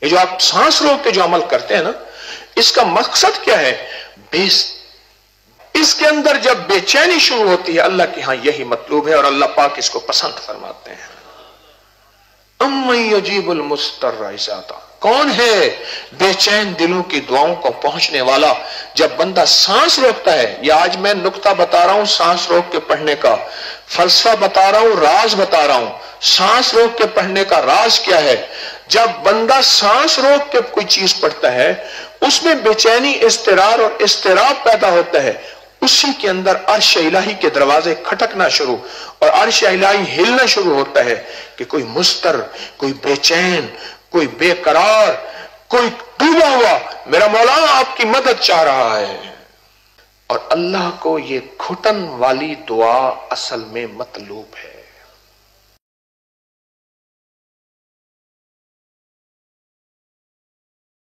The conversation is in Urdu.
یہ جو آپ سانس روک کے جو عمل کرتے ہیں نا، اس کا مقصد کیا ہے؟ اس کے اندر جب بے چینی شروع ہوتی ہے، اللہ کے ہاں یہی مطلوب ہے اور اللہ پاک اس کو پسند فرماتے ہیں۔ امن یجیب المضطر اذا دعا، کون ہے بے چین دلوں کی دعاؤں کو پہنچنے والا جب بندہ سانس روکتا ہے۔ یہ آج میں نکتہ بتا رہا ہوں سانس روک کے پڑھنے کا، فلسفہ بتا رہا ہوں، راز بتا رہا ہوں۔ سانس روک کے پڑھنے کا راز کیا ہے؟ جب بندہ سانس روک کے کوئی چیز پڑھتا ہے، اس میں بے چینی، اضطرار اور اضطراب پیدا ہوتا ہے، اسی کے اندر عرش الہی کے دروازے کھٹکنا شروع اور عرش الہی ہلنا شروع ہوتا ہے کہ کوئی مضطر، کوئی بے چین، کوئی بے قرار، کوئی ڈوبا ہوا میرا مولا آپ کی مدد چاہ رہا ہے۔ اور اللہ کو یہ گھٹن والی دعا اصل میں مطلوب ہے۔